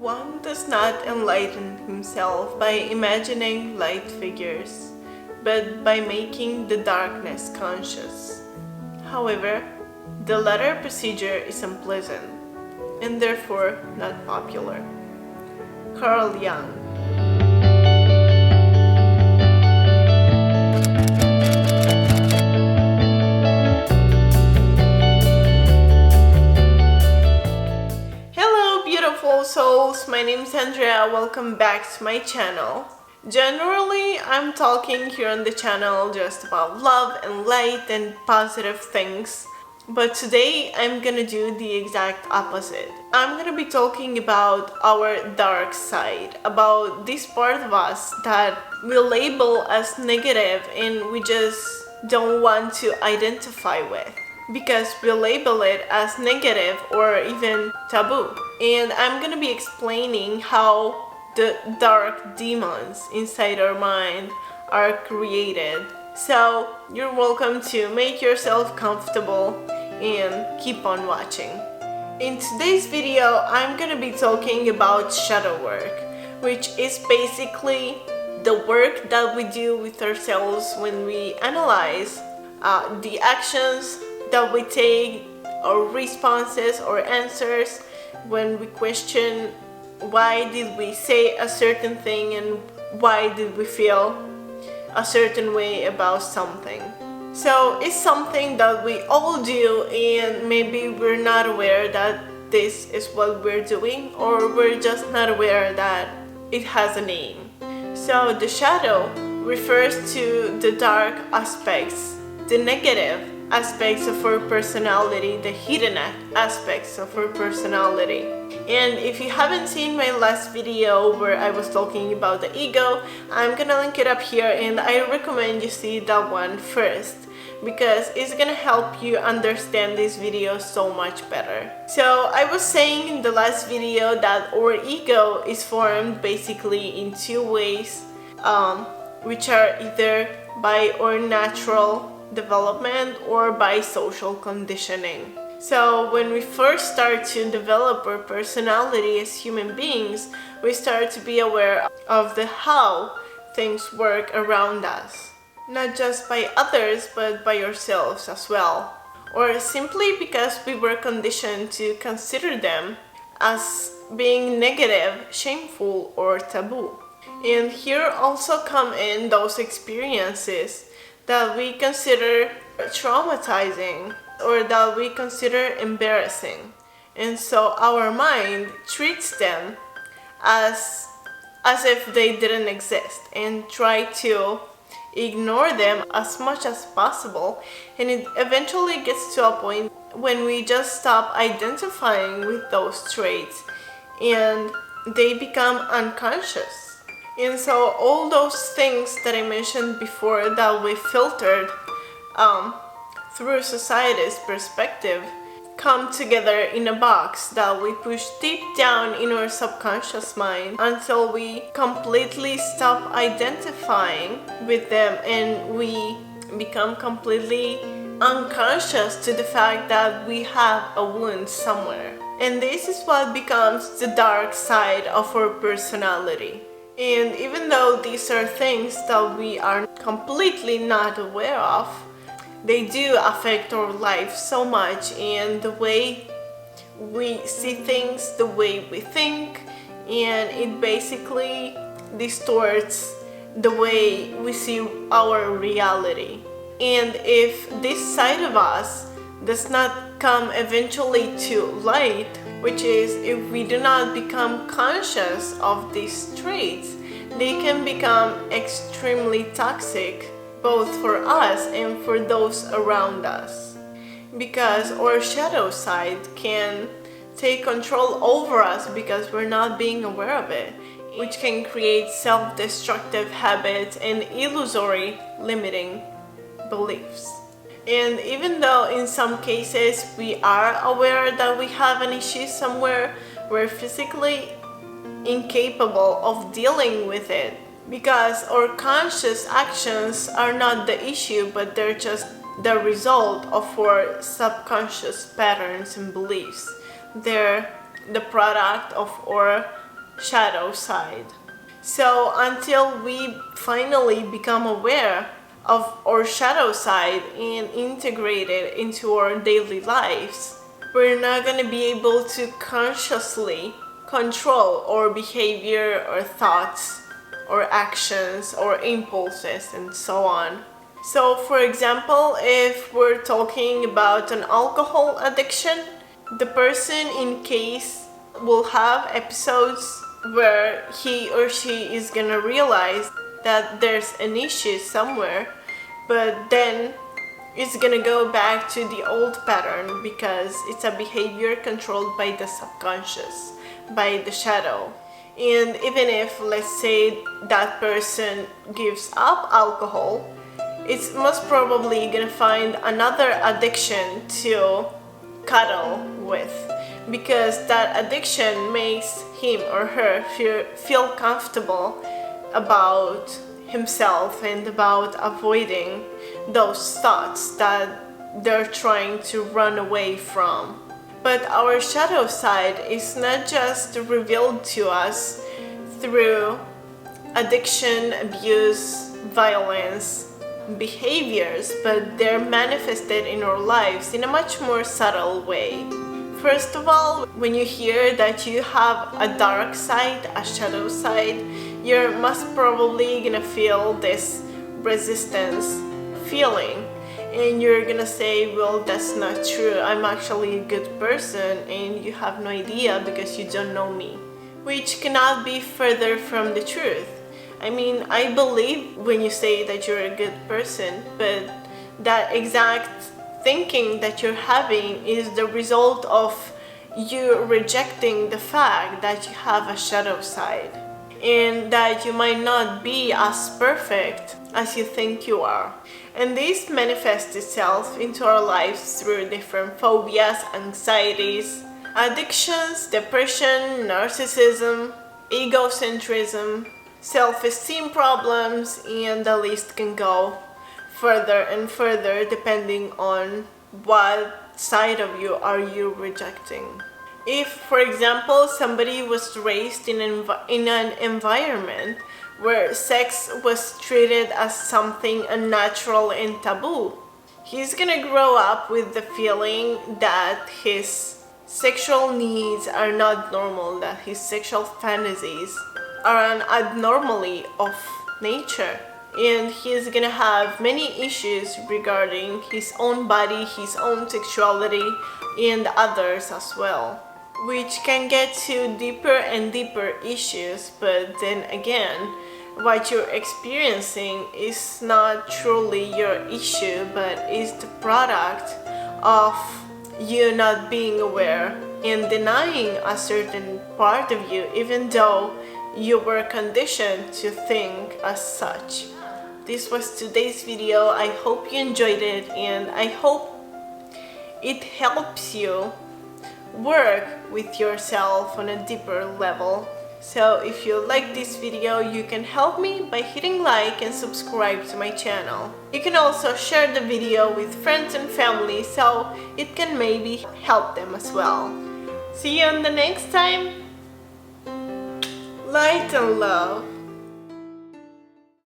One does not enlighten himself by imagining light figures, but by making the darkness conscious. However, the latter procedure is unpleasant, and therefore not popular. Carl Jung. Beautiful souls, my name is Andrea. Welcome back to my channel. Generally, I'm talking here on the channel just about love and light and positive things, but today I'm gonna do the exact opposite. I'm gonna be talking about our dark side, about this part of us that we label as negative and we just don't want to identify with, because we label it as negative or even taboo. And I'm gonna be explaining how the dark demons inside our mind are created. So you're welcome to make yourself comfortable and keep on watching. In today's video, I'm gonna be talking about shadow work, which is basically the work that we do with ourselves when we analyze the actions that we take, or responses or answers, when we question why did we say a certain thing and why did we feel a certain way about something. So it's something that we all do, and maybe we're not aware that this is what we're doing, or we're just not aware that it has a name. So the shadow refers to the dark aspects, the negative aspects of our personality, the hidden aspects of our personality. And if you haven't seen my last video where I was talking about the ego, I'm gonna link it up here, and I recommend you see that one first, because it's gonna help you understand this video so much better. So I was saying in the last video that our ego is formed basically in two ways, which are either by our natural development or by social conditioning. So when we first start to develop our personality as human beings, we start to be aware of the how things work around us, not just by others but by ourselves as well, or simply because we were conditioned to consider them as being negative, shameful, or taboo. And here also come in those experiences that we consider traumatizing or that we consider embarrassing, and so our mind treats them as if they didn't exist and try to ignore them as much as possible. And it eventually gets to a point when we just stop identifying with those traits and they become unconscious. And so all those things that I mentioned before that we filtered through society's perspective come together in a box that we push deep down in our subconscious mind until we completely stop identifying with them and we become completely unconscious to the fact that we have a wound somewhere. And this is what becomes the dark side of our personality. And even though these are things that we are completely not aware of, they do affect our life so much, and the way we see things, the way we think, and it basically distorts the way we see our reality. And if this side of us does not come eventually to light, which is if we do not become conscious of these traits, they can become extremely toxic, both for us and for those around us, because our shadow side can take control over us because we're not being aware of it, which can create self-destructive habits and illusory limiting beliefs. And even though in some cases we are aware that we have an issue somewhere, we're physically incapable of dealing with it, because our conscious actions are not the issue, but they're just the result of our subconscious patterns and beliefs. They're the product of our shadow side. So until we finally become aware of our shadow side and integrate it into our daily lives, we're not going to be able to consciously control our behavior or thoughts or actions or impulses and so on. So for example, if we're talking about an alcohol addiction, the person in case will have episodes where he or she is gonna realize that there's an issue somewhere, but then it's gonna go back to the old pattern because it's a behavior controlled by the subconscious, by the shadow. And even if, let's say, that person gives up alcohol, it's most probably gonna find another addiction to cuddle with, because that addiction makes him or her feel comfortable about himself and about avoiding those thoughts that they're trying to run away from. But our shadow side is not just revealed to us through addiction, abuse, violence, behaviors, but they're manifested in our lives in a much more subtle way. First of all, when you hear that you have a dark side, a shadow side, you're most probably gonna feel this resistance feeling, and you're gonna say, well, that's not true, I'm actually a good person, and you have no idea because you don't know me, which cannot be further from the truth. I mean, I believe when you say that you're a good person, but that exact thinking that you're having is the result of you rejecting the fact that you have a shadow side and that you might not be as perfect as you think you are. And this manifests itself into our lives through different phobias, anxieties, addictions, depression, narcissism, egocentrism, self-esteem problems, and the list can go further and further depending on what side of you are you rejecting. If, for example, somebody was raised in an environment where sex was treated as something unnatural and taboo, he's gonna grow up with the feeling that his sexual needs are not normal, that his sexual fantasies are an abnormality of nature. And he's gonna have many issues regarding his own body, his own sexuality, and others as well, which can get to deeper and deeper issues. But then again, what you're experiencing is not truly your issue, but is the product of you not being aware and denying a certain part of you, even though you were conditioned to think as such. This was today's video. I hope you enjoyed it, and I hope it helps you work with yourself on a deeper level. So if you like this video, you can help me by hitting like and subscribe to my channel. You can also share the video with friends and family so it can maybe help them as well. See you on the next time. Light and love.